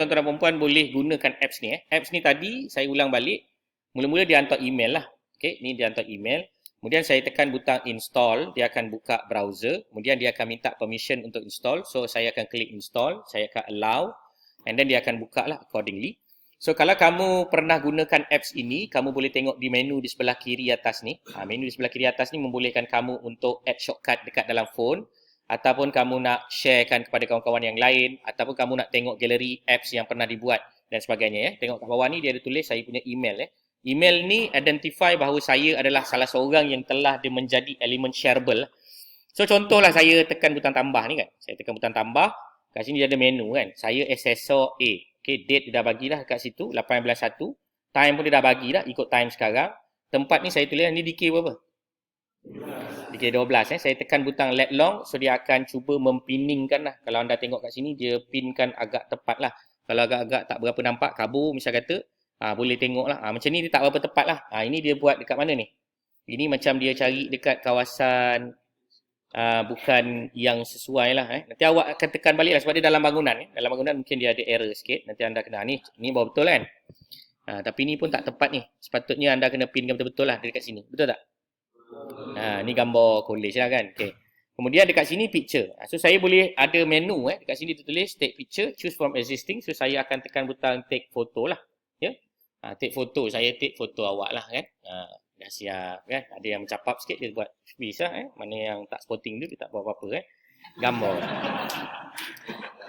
tuan-tuan dan perempuan boleh gunakan apps ni. Apps ni tadi saya ulang balik. Mula-mula dia hantar email lah. Okay, ni dia hantar email. Kemudian saya tekan butang install, dia akan buka browser. Kemudian dia akan minta permission untuk install. So saya akan klik install, saya akan allow, and then dia akan buka lah accordingly. So kalau kamu pernah gunakan apps ini, kamu boleh tengok di menu di sebelah kiri atas ni. Menu di sebelah kiri atas ni membolehkan kamu untuk add shortcut dekat dalam phone, ataupun kamu nak sharekan kepada kawan-kawan yang lain, ataupun kamu nak tengok galeri apps yang pernah dibuat dan sebagainya. Ya. Tengok kat bawah ni dia ada tulis saya punya email. Email ni identify bahawa saya adalah salah seorang yang telah dia menjadi elemen shareable. So contohlah saya tekan butang tambah ni kan. Saya tekan butang tambah. Kat sini dia ada menu kan. Saya assessor A. Okay, date dia dah bagilah kat situ. 18.1. Time pun dia dah bagi dah. Ikut time sekarang. Tempat ni saya tulis ni DK berapa? DK 12. Saya tekan butang let long. So dia akan cuba mempiningkan lah. Kalau anda tengok kat sini dia pinkan agak tepat lah. Kalau agak-agak tak berapa nampak kabur misal kata. Boleh tengok lah. Macam ni dia tak berapa tepat lah. Ini dia buat dekat mana ni? Ini macam dia cari dekat kawasan bukan yang sesuai lah. Nanti awak akan tekan balik lah sebab dia dalam bangunan. Dalam bangunan mungkin dia ada error sikit. Nanti anda kena, ni baru betul kan? Tapi ni pun tak tepat ni. Sepatutnya anda kena pinkan betul-betul lah dekat sini. Betul tak? Ni gambar college lah kan? Okay. Kemudian dekat sini picture. So saya boleh ada menu. Dekat sini tertulis take picture, choose from existing. So saya akan tekan butang take photo lah. Ya. Take foto, saya take foto awak lah kan. Dah siap kan. Ada yang mencapap sikit dia buat bisa Mana yang tak spotting tu dia tak buat apa-apa Gambar.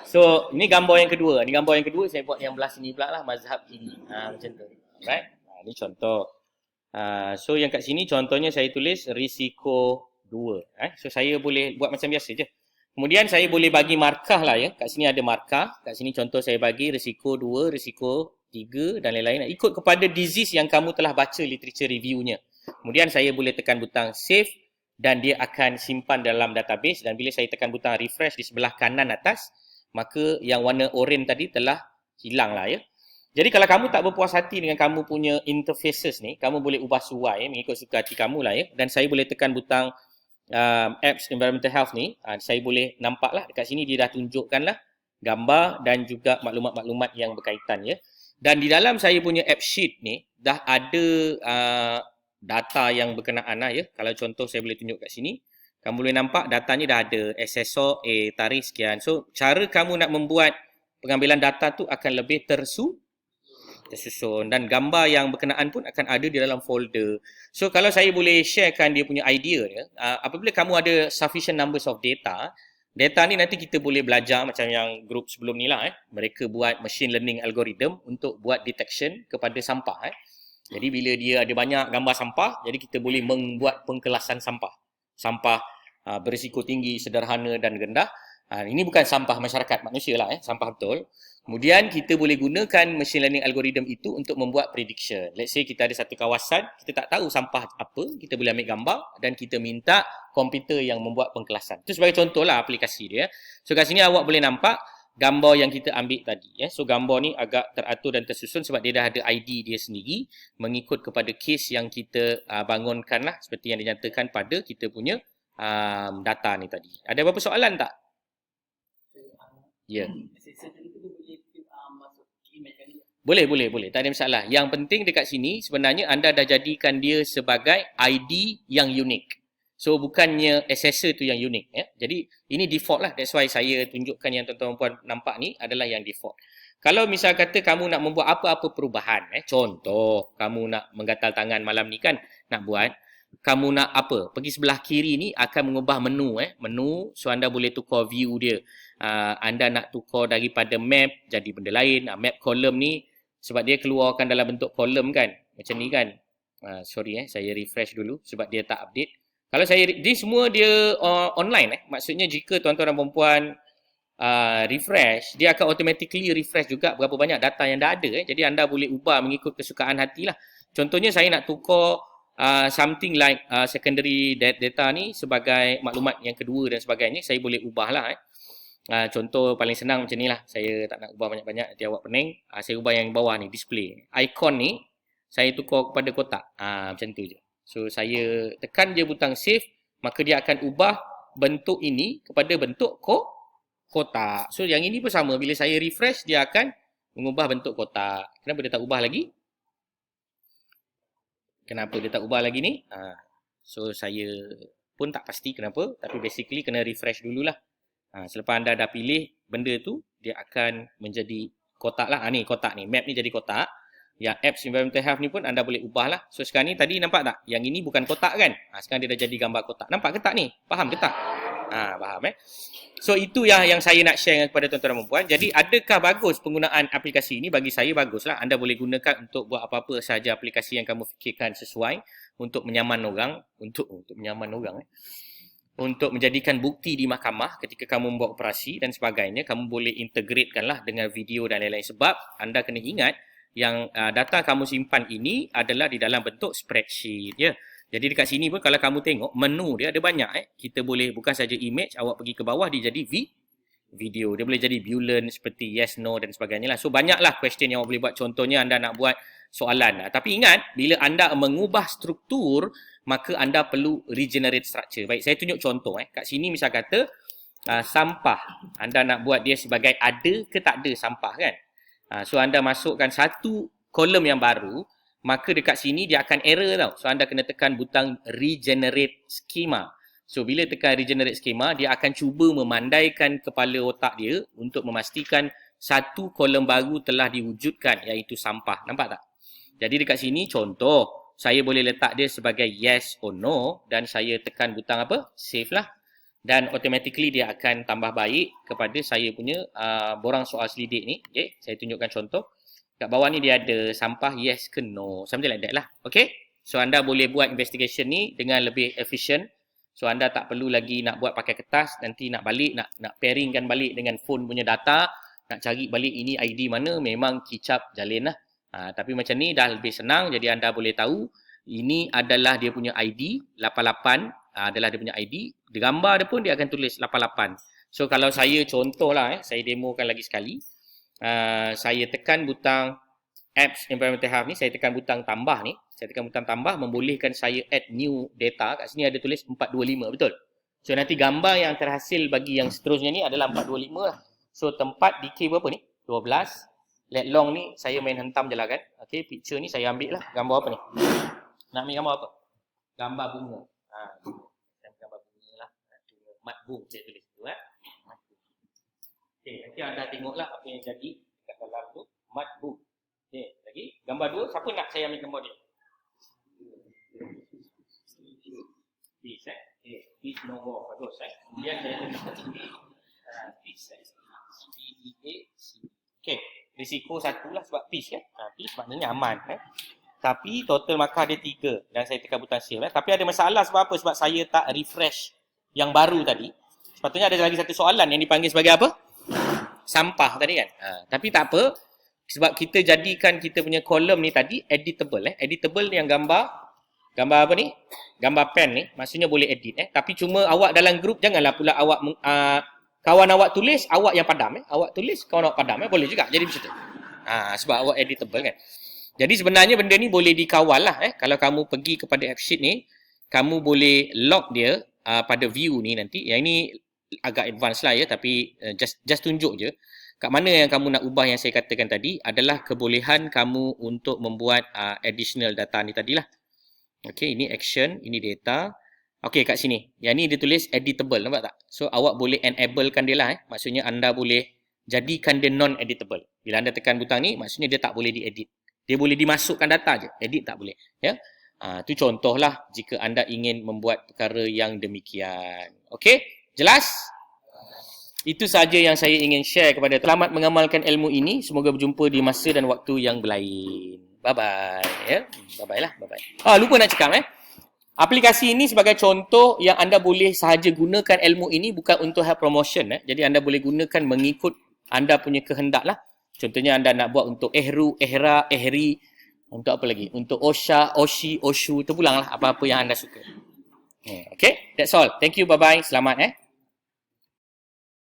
So, ini gambar yang kedua. Ini gambar yang kedua saya buat yang belah sini pula lah, mazhab kiri. Macam tu. Alright. Ini contoh. So yang kat sini contohnya saya tulis risiko 2. So saya boleh buat macam biasa je. Kemudian saya boleh bagi markah lah ya. Kat sini ada markah. Kat sini contoh saya bagi risiko 2, risiko 3 dan lain-lain. Ikut kepada disease yang kamu telah baca literature review-nya. Kemudian saya boleh tekan butang save dan dia akan simpan dalam database. Dan bila saya tekan butang refresh di sebelah kanan atas, maka yang warna oranye tadi telah hilang lah ya. Jadi kalau kamu tak berpuas hati dengan kamu punya interfaces ni, kamu boleh ubah sesuai mengikut suka hati kamu lah ya. Dan saya boleh tekan butang apps environmental health ni. Saya boleh nampak lah dekat sini dia dah tunjukkan lah gambar dan juga maklumat-maklumat yang berkaitan ya. Dan di dalam saya punya app sheet ni dah ada data yang berkenaan lah ya. Kalau contoh saya boleh tunjuk kat sini, kamu boleh nampak datanya dah ada assessor A tarikh sekian. So cara kamu nak membuat pengambilan data tu akan lebih tersusun dan gambar yang berkenaan pun akan ada di dalam folder. So kalau saya boleh sharekan dia punya idea dia, apabila kamu ada sufficient numbers of data ni nanti kita boleh belajar macam yang grup sebelum ni lah mereka buat machine learning algorithm untuk buat detection kepada sampah Jadi bila dia ada banyak gambar sampah, jadi kita boleh membuat pengkelasan sampah. Sampah berisiko tinggi, sederhana dan rendah. Ini bukan sampah masyarakat manusia lah sampah betul. Kemudian kita boleh gunakan machine learning algorithm itu untuk membuat prediction. Let's say kita ada satu kawasan, kita tak tahu sampah apa, kita boleh ambil gambar dan kita minta komputer yang membuat pengkelasan. Itu sebagai contoh lah aplikasi dia. So kat sini awak boleh nampak gambar yang kita ambil tadi. So gambar ni agak teratur dan tersusun sebab dia dah ada ID dia sendiri mengikut kepada case yang kita bangunkan lah seperti yang dinyatakan pada kita punya data ni tadi. Ada apa-apa soalan tak? Ya. Boleh. Tak ada masalah. Yang penting dekat sini sebenarnya anda dah jadikan dia sebagai ID yang unik. So bukannya assessor tu yang unik ya. Jadi ini default lah. That's why saya tunjukkan yang tuan-tuan puan nampak ni adalah yang default. Kalau misal kata kamu nak membuat apa-apa perubahan contoh kamu nak menggatal tangan malam ni kan nak buat, kamu nak apa? Pergi sebelah kiri ni akan mengubah menu menu, so anda boleh tukar view dia. Anda nak tukar daripada map jadi benda lain. Map column ni sebab dia keluarkan dalam bentuk column kan. Macam ni kan. Sorry saya refresh dulu sebab dia tak update. Kalau saya ni semua dia online maksudnya jika tuan-tuan dan puan-puan refresh, dia akan automatically refresh juga berapa banyak data yang dah ada Jadi anda boleh ubah mengikut kesukaan hati lah. Contohnya saya nak tukar something like secondary data ni sebagai maklumat yang kedua dan sebagainya, saya boleh ubah lah contoh paling senang macam ni lah. Saya tak nak ubah banyak-banyak nanti awak pening. Saya ubah yang bawah ni, display icon ni saya tukar kepada kotak. Macam tu je. So saya tekan je butang save, maka dia akan ubah bentuk ini kepada bentuk kotak. So yang ini pun sama, bila saya refresh dia akan Mengubah bentuk kotak. Kenapa dia tak ubah lagi? Kenapa dia tak ubah lagi ni? So saya pun tak pasti kenapa, tapi basically kena refresh dululah. Selepas anda dah pilih benda tu, dia akan menjadi kotak lah. Ni kotak ni, map ni jadi kotak. Yang apps environmental health ni pun anda boleh ubah lah. So sekarang ni tadi nampak tak? Yang ini bukan kotak kan? Sekarang dia dah jadi gambar kotak. Nampak ke tak ni? Faham ke tak? Faham So itu yang saya nak share kepada tuan-tuan dan puan. Jadi adakah bagus penggunaan aplikasi ini? Bagi saya baguslah. Anda boleh gunakan untuk buat apa-apa sahaja aplikasi yang kamu fikirkan sesuai untuk menyaman orang, untuk menyaman orang untuk menjadikan bukti di mahkamah ketika kamu membuat operasi dan sebagainya. Kamu boleh integratekanlah dengan video dan lain-lain, sebab anda kena ingat yang data kamu simpan ini adalah di dalam bentuk spreadsheet ya. Jadi dekat sini pun kalau kamu tengok menu dia ada banyak Kita boleh bukan saja image, awak pergi ke bawah dia jadi video. Dia boleh jadi boolean seperti yes, no dan sebagainya lah. So banyaklah question yang awak boleh buat. Contohnya anda nak buat soalan. Tapi ingat, bila anda mengubah struktur, maka anda perlu regenerate structure. Baik, saya tunjuk contoh. Kat sini misal kata sampah. Anda nak buat dia sebagai ada ke tak ada sampah kan? So anda masukkan satu kolom yang baru, maka dekat sini dia akan error tau. So anda kena tekan butang regenerate schema. So bila tekan regenerate schema, dia akan cuba memandaikan kepala otak dia untuk memastikan satu kolom baru telah diwujudkan, iaitu sampah. Nampak tak? Jadi dekat sini contoh, saya boleh letak dia sebagai yes or no dan saya tekan butang apa? Save lah. Dan automatically dia akan tambah baik kepada saya punya borang soal selidik ni. Okay, saya tunjukkan contoh. Kat bawah ni dia ada sampah yes ke no. Something like that lah. Okay. So anda boleh buat investigation ni dengan lebih efisien. So anda tak perlu lagi nak buat pakai kertas. Nanti nak balik, nak pairingkan balik dengan phone punya data. Nak cari balik ini ID mana, memang kicap jalin lah. Tapi macam ni dah lebih senang. Jadi anda boleh tahu ini adalah dia punya ID 88. Adalah dia punya ID. Di gambar dia pun dia akan tulis 88. So kalau saya contohlah, saya demokan lagi sekali. Saya tekan butang apps environmental health ni, saya tekan butang tambah ni. Saya tekan butang tambah, membolehkan saya add new data. Kat sini ada tulis 425, betul? So nanti gambar yang terhasil bagi yang seterusnya ni adalah 425 lah. So tempat decay berapa ni? 12. Let long ni saya main hentam je lah kan. Okay, picture ni saya ambil lah. Gambar apa ni? Nak ambil gambar apa? Gambar bunga. Gambar bunga lah. Matbung saya tulis tu Okay, nanti anda tengoklah apa yang jadi kat dalam tu. Matbung. Okay, lagi. Gambar dua, siapa nak saya ambil gambar dia? Peace peace no more. Bagus Kemudian saya tulis peace P-E-A-C. Okay, risiko satu lah sebab peace kan. Peace maknanya aman Tapi total markah dia 3 dan saya tekan butang save Tapi ada masalah sebab apa? Sebab saya tak refresh yang baru tadi. Sepatutnya ada lagi satu soalan yang dipanggil sebagai apa? Sampah tadi kan. Tapi tak apa, sebab kita jadikan kita punya kolom ni tadi editable Editable yang gambar apa ni? Gambar pen ni, maksudnya boleh edit Tapi cuma awak dalam grup janganlah pula awak kawan awak tulis, awak yang padam Awak tulis, kawan awak padam boleh juga. Jadi macam tu. Sebab awak editable kan. Jadi sebenarnya benda ni boleh dikawal lah Kalau kamu pergi kepada AppSheet ni, kamu boleh lock dia pada view ni nanti. Yang ini agak advance lah tapi just tunjuk je. Kat mana yang kamu nak ubah yang saya katakan tadi adalah kebolehan kamu untuk membuat additional data ni tadilah. Okay, ini action, ini data. Okay, kat sini. Yang ni dia tulis editable, nampak tak? So, awak boleh enablekan dia lah Maksudnya anda boleh jadikan dia non-editable. Bila anda tekan butang ni, maksudnya dia tak boleh diedit. Dia boleh dimasukkan data je. Edit tak boleh. Ya. Itu contohlah jika anda ingin membuat perkara yang demikian. Okay? Jelas? Itu saja yang saya ingin share kepada. Selamat mengamalkan ilmu ini. Semoga berjumpa di masa dan waktu yang berlain. Bye-bye. Ya? Bye-bye lah. Bye-bye. Lupa nak cakap aplikasi ini sebagai contoh yang anda boleh sahaja gunakan ilmu ini bukan untuk help promotion. Jadi anda boleh gunakan mengikut anda punya kehendak lah. Contohnya anda nak buat untuk Ehru, Ehra, Ehri. Untuk apa lagi? Untuk Osha, Oshi, Oshu. Terpulanglah apa-apa yang anda suka. Okay? That's all. Thank you. Bye-bye. Selamat